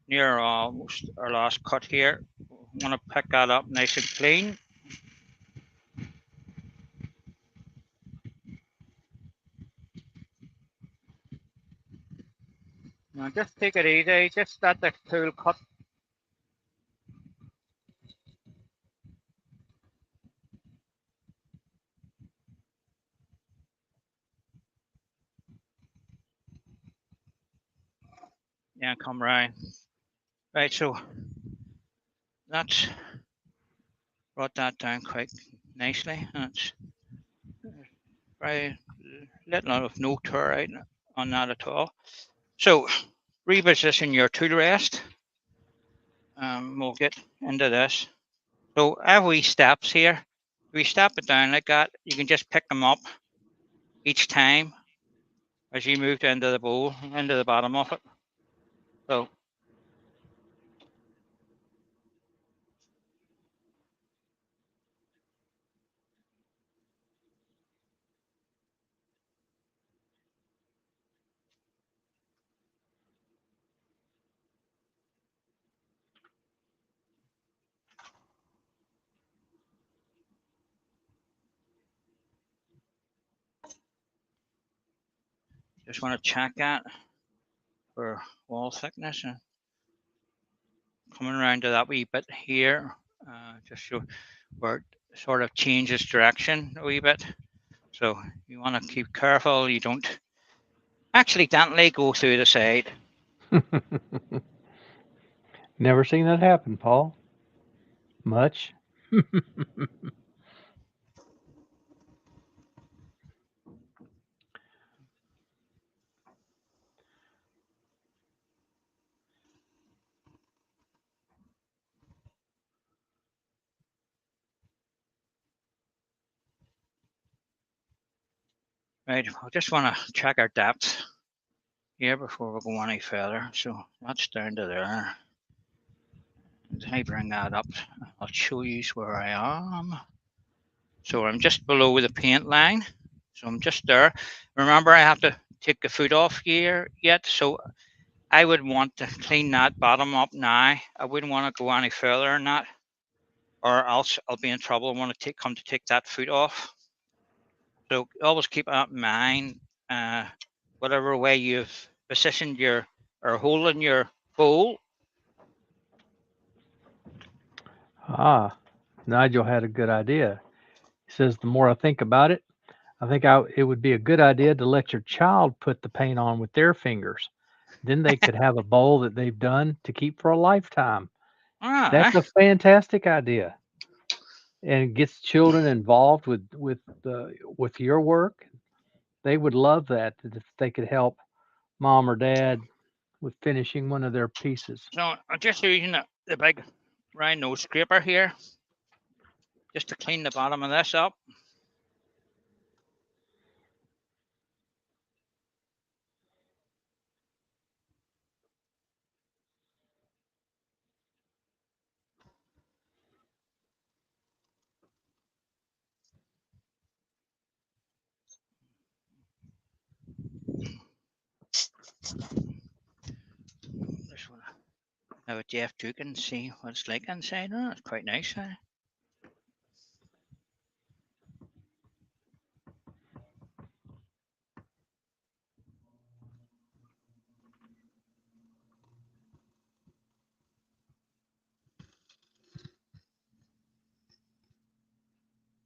near almost our last cut here. I want to pick that up nice and clean. Now just take it easy, just let the tool cut. Yeah, come round. Right, so that's brought that down quite nicely. That's very little of no tear out on that at all. So reposition your tool rest. We'll get into this. So every steps here, if we step it down like that, you can just pick them up each time as you move into the bowl, into the bottom of it. So Just want to check that for wall thickness and coming around to that wee bit here, just so where it sort of changes direction a wee bit. So you want to keep careful you don't accidentally go through the side. Never seen that happen, Paul. Much. Right, I just want to check our depth here before we go any further. So that's down to there. And I bring that up, I'll show you where I am. So I'm just below the paint line. So I'm just there. Remember, I have to take the foot off here yet. So I would want to clean that bottom up now. I wouldn't want to go any further than that, or else I'll be in trouble. I want to come to take that foot off. So always keep that in mind. Whatever way you've positioned your or holding your bowl. Ah, Nigel had a good idea. He says, the more I think about it, I think it would be a good idea to let your child put the paint on with their fingers. Then they could have a bowl that they've done to keep for a lifetime. That's a fantastic idea, and gets children involved with your work. They would love that if they could help mom or dad with finishing one of their pieces. So I'm just using the big round nose scraper here, just to clean the bottom of this up. Just want to have a Jeff Duke and see what it's like inside. Oh, it's quite nice. Eh?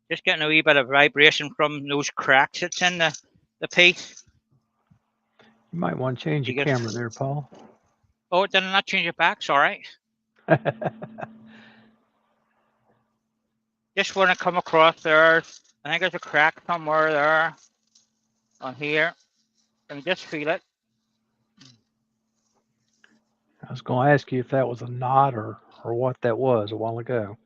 Just getting a wee bit of vibration from those cracks that's in the piece. You might want to change your camera there, Paul. Oh, did I not change it back? Sorry. Just want to come across there. I think there's a crack somewhere there on here. And just feel it. I was going to ask you if that was a knot or what that was a while ago.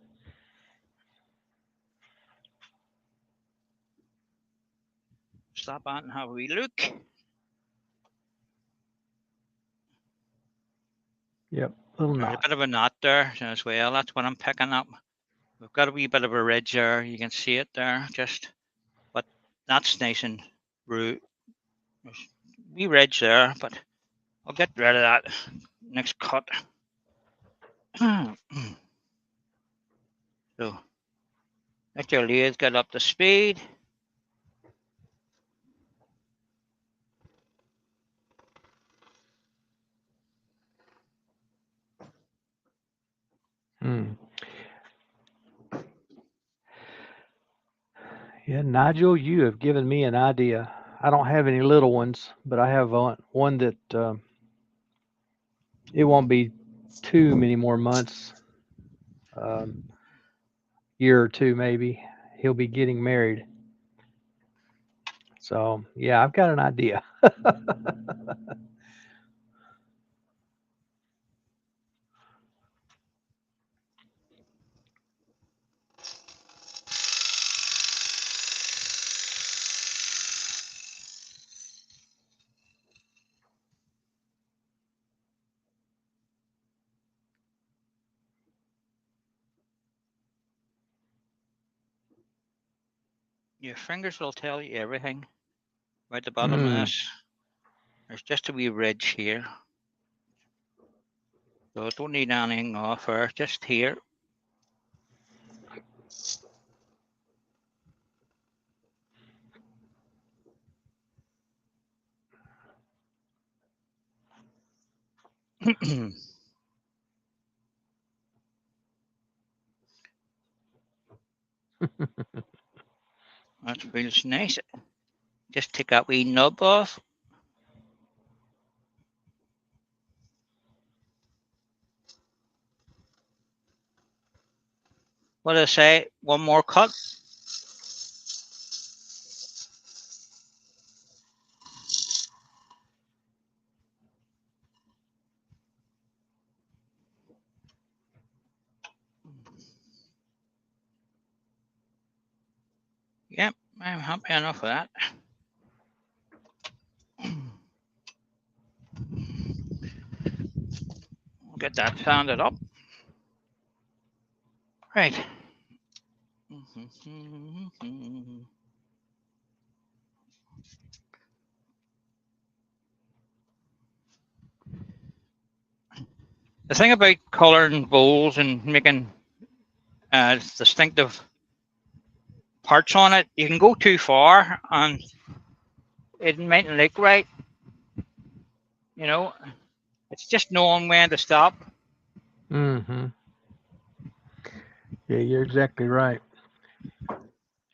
Stop on and have a wee look. Yep, little There's knot. a bit of a knot there as well. That's what I'm picking up. We've got a wee bit of a ridge there. You can see it there, just. But that's nice and root. There's a wee ridge there, but I'll get rid of that next cut. So, let your lathe get up to speed. Yeah, Nigel, you have given me an idea. I don't have any little ones, but I have one that it won't be too many more months, year or two maybe. He'll be getting married. So yeah, I've got an idea. Your fingers will tell you everything. Right at the bottom of this, there's just a wee ridge here. So I don't need anything off her, just here. That feels nice. Just take that wee nub off. What did I say? One more cut. Yep, I'm happy enough with that. Get that sanded up. Right. The thing about colouring bowls and making distinctive parts on it, you can go too far and it mightn't look right. You know, it's just knowing when to stop. Mm-hmm. Yeah, you're exactly right.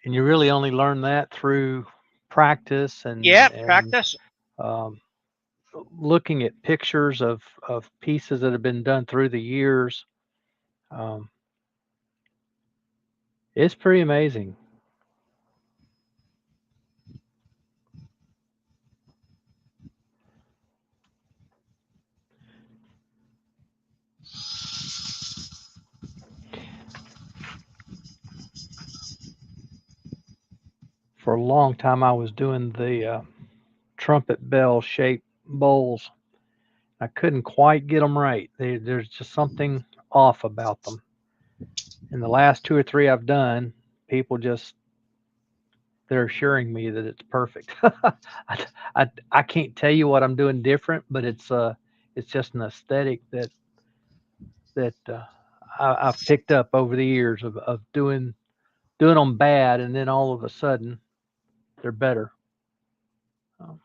And you really only learn that through practice Yeah, and practice. um, looking at pictures of pieces that have been done through the years. Um, it's pretty amazing. For a long time, I was doing the trumpet bell shaped bowls. I couldn't quite get them right. There's just something off about them. In the last two or three I've done, people just they're assuring me that it's perfect. I can't tell you what I'm doing different, but it's just an aesthetic that I've picked up over the years of doing them bad, and then all of a sudden they're better. Um,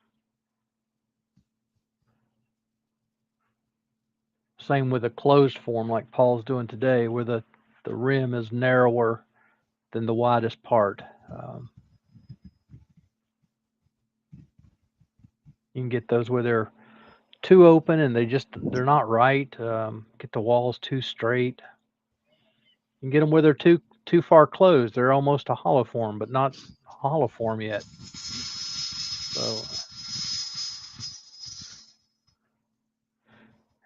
Same with a closed form like Paul's doing today, where the rim is narrower than the widest part. You can get those where they're too open and they're not right. Get the walls too straight. You can get them where they're too far closed. They're almost a hollow form, but not hollow form yet. So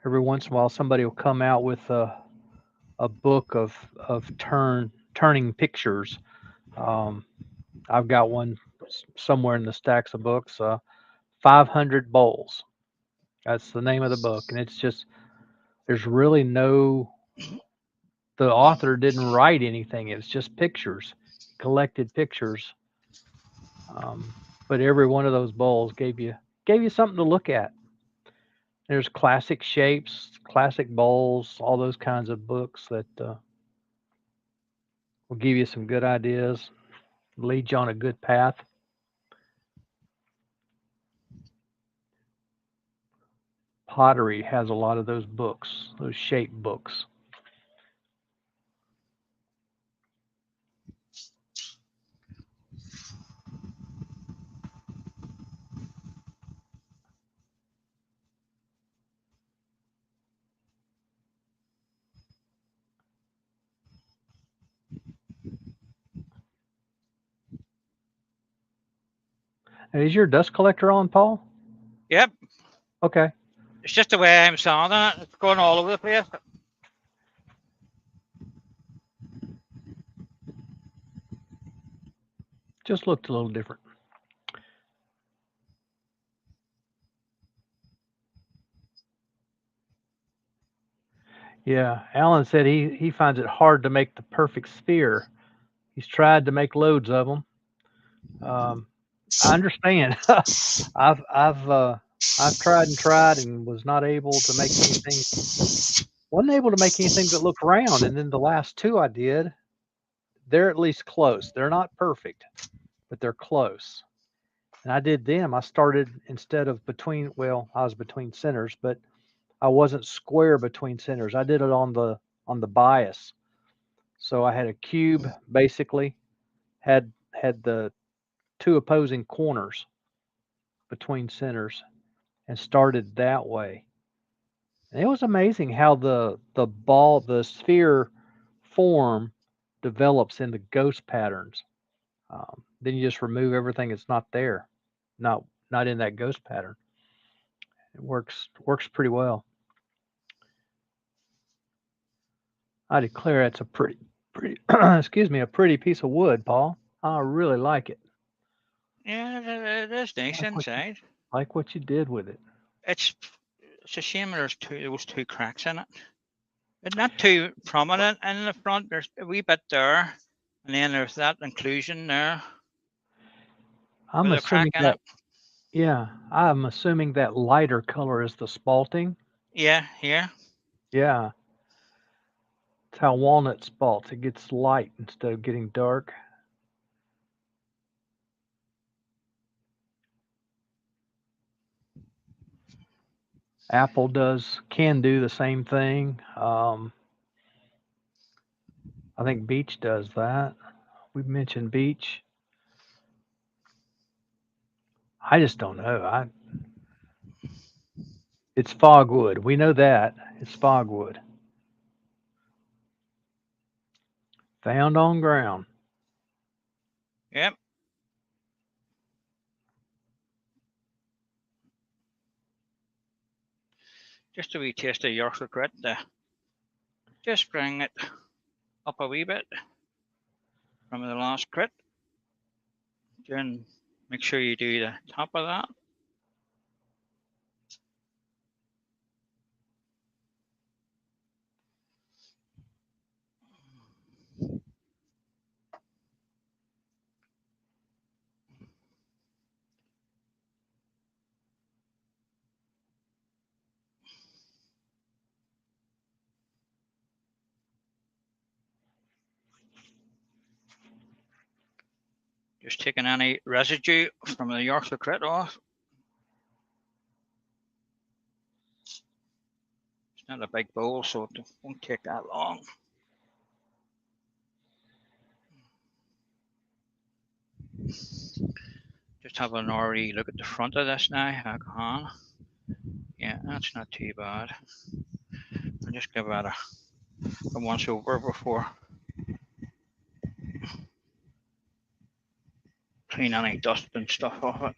every once in a while, somebody will come out with a book of turning pictures. Um, I've got one somewhere in the stacks of books. 500 bowls. That's the name of the book, and it's just there's really no the author didn't write anything. It's just pictures, collected pictures. Um, but every one of those bowls gave you something to look at. There's classic shapes, classic bowls, all those kinds of books that will give you some good ideas, lead you on a good path. Pottery has a lot of those books, those shape books. And is your dust collector on, Paul? Yep. Okay. It's just the way I'm sounding it. It's going all over the place. Just looked a little different. Yeah, Alan said he finds it hard to make the perfect sphere. He's tried to make loads of them. I understand. I've tried and tried and was not able to make anything. Wasn't able to make anything that looked round. And then the last two I did, they're at least close. They're not perfect, but they're close. And I did them. I started instead of between. Well, I was between centers, but I wasn't square between centers. I did it on the bias. So I had a cube basically, had the two opposing corners between centers and started that way. And it was amazing how the sphere form develops into ghost patterns. Then you just remove everything that's not there, not in that ghost pattern. It works pretty well. I declare it's a pretty excuse me, a pretty piece of wood, Paul. I really like it. Yeah, it is nice Like what you, inside. like what you did with it. It's a shame those two cracks in it. It's not too prominent in the front. There's a wee bit there, and then there's that inclusion there I'm with a crack assuming in that it. Yeah, I'm assuming that lighter color is the spalting. Yeah, here. Yeah, it's how walnut spalts. It gets light instead of getting dark. Apple can do the same thing. I think beech does that. We mentioned beech. I just don't know. It's fogwood. We know that. It's fogwood. Found on ground. Yep. Just a wee taste of Yorkshire grit. Just bring it up a wee bit from the last crit. Then make sure you do the top of that. Just taking any residue from the Yorkshire grit off. It's not a big bowl, so it won't take that long. Just have an RE look at the front of this now. I can. Yeah, that's not too bad. I'll just give that a once over before clean any dust and stuff off it.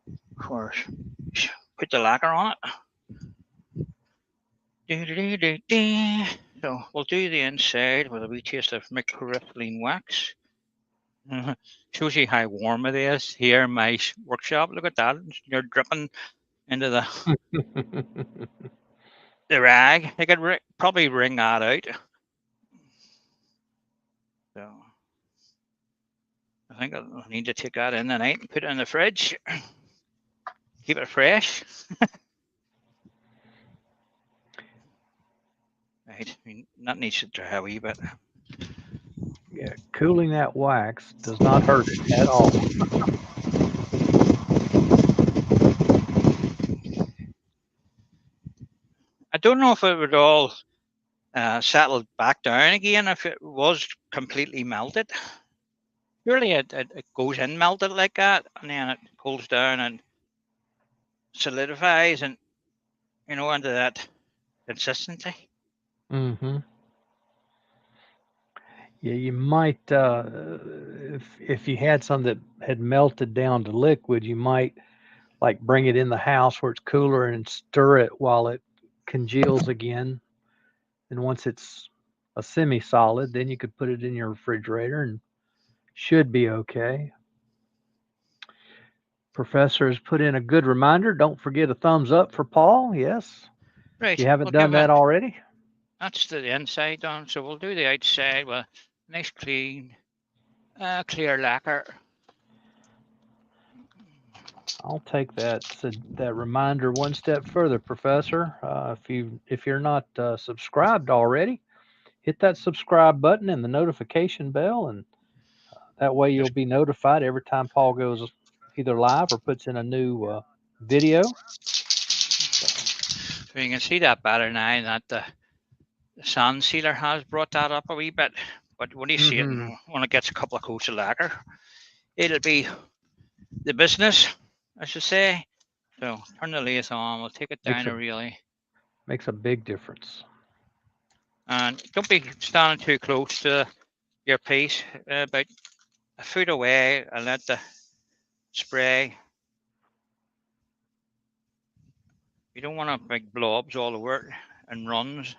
Of course, put the lacquer on it. So we'll do the inside with a wee taste of microcrystalline wax. Shows you how warm it is here in my workshop. Look at that. You're dripping into the rag. I could probably wring that out. So I think I'll need to take that in tonight and put it in the fridge. Keep it fresh. Right. I mean, that needs to dry a wee bit. Yeah, cooling that wax does not hurt it at all. I don't know if it would all settle back down again if it was completely melted. Surely it goes in melted like that, and then it cools down and solidifies, and into that consistency. Mm-hmm. Yeah, you might if you had some that had melted down to liquid, you might like bring it in the house where it's cooler and stir it while it congeals again. And once it's a semi-solid, then you could put it in your refrigerator and should be okay. Professor has put in a good reminder. Don't forget a thumbs up for Paul. Yes. If Right. you haven't done that already. That's the inside done. So we'll do the outside with nice clean, clear lacquer. I'll take that reminder one step further, Professor. If you're not subscribed already, hit that subscribe button and the notification bell, and that way you'll be notified every time Paul goes either live or puts in a new video. So you can see that better now that the sand sealer has brought that up a wee bit. But when you see it, Mm-hmm. when it gets a couple of coats of lacquer, it'll be the business, I should say. So turn the lathe on. We'll take it Makes down a a really, makes a big difference. and don't be standing too close to your piece. About a foot away, and let the spray. You don't want to make blobs all over it and runs.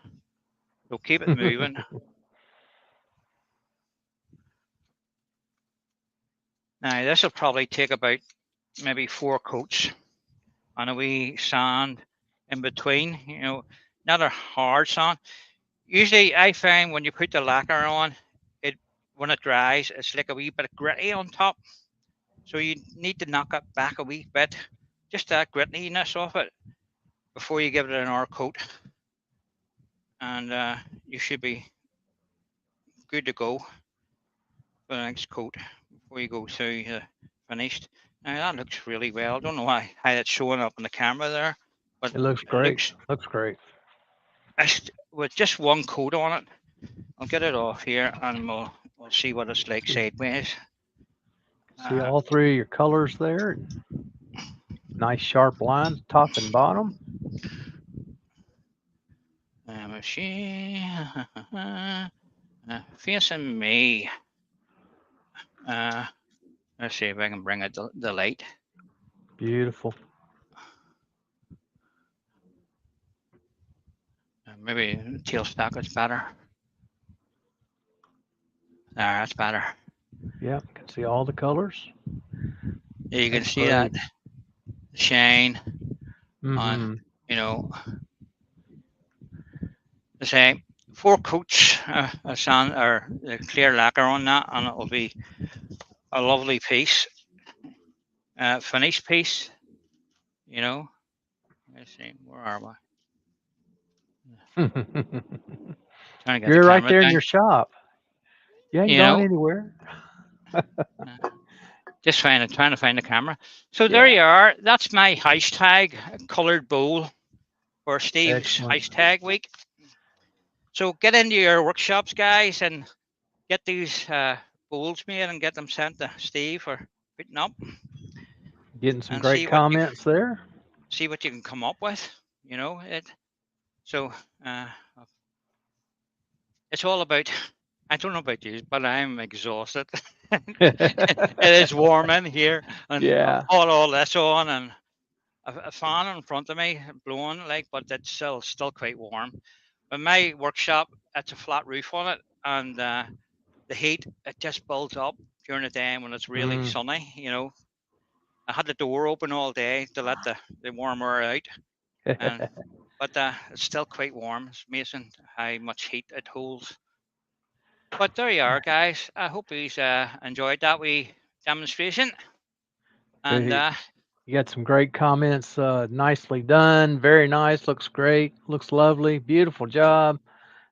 So keep it moving. Now this will probably take about maybe 4 coats and a wee sand in between. You know, not a hard sand. Usually, I find when you put the lacquer on, it when it dries, it's like a wee bit of gritty on top. So you need to knock it back a wee bit, just that grittiness off it before you give it another coat, and you should be good to go for the next coat before you go to finished. Now that looks really well. I don't know how it's showing up on the camera there, but It looks it great. Looks great. with just one coat on it. I'll get it off here and we'll see what it's like sideways. See all three of your colors there. Nice sharp lines, top and bottom. Machine facing me. Let's see if I can bring it the light. Beautiful. Maybe tailstock is better. There, that's better. Yeah, can see all the colors. You can That's see great. that shine Mm-hmm. on, you know, the same 4 coats of sand or the clear lacquer on that, and it'll be a lovely piece, finished piece. You know, let's see, where are we? Trying to get the You're right camera there in down. your shop. You ain't You gone know, anywhere. just trying to find the camera. So there Yeah. you are. That's my hashtag colored bowl for Steve's Excellent. hashtag week. So get into your workshops, guys, and get these bowls made and get them sent to Steve for putting up, Getting some and great comments there. see what you can come up with. You know it. So it's all about. I don't know about you, but I'm exhausted. It is warm in here, and I've Yeah. got all this on, and a fan in front of me blowing like, but it's still quite warm. But my workshop, it's a flat roof on it, and the heat it just builds up during the day when it's really Mm. sunny. You know, I had the door open all day to let the warm air out, and but it's still quite warm. It's amazing how much heat it holds. But there you are, guys. I hope you enjoyed that wee demonstration. And You got some great comments. Nicely done. Very nice. Looks great. Looks lovely. Beautiful job.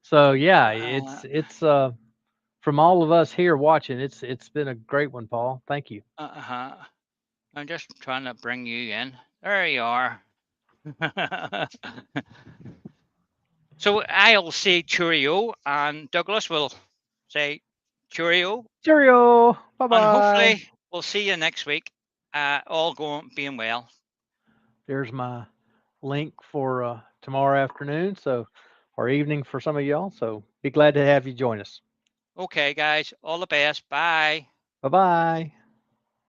So yeah, it's from all of us here watching. It's been a great one, Paul. Thank you. I'm just trying to bring you in. There you are. So I'll say cheerio, and Douglas will say cheerio, Cheerio. Bye and bye. hopefully we'll see you next week. All being well. There's my link for tomorrow afternoon. So or evening for some of y'all. So be glad to have you join us. Okay, guys. All the best. Bye. Bye bye.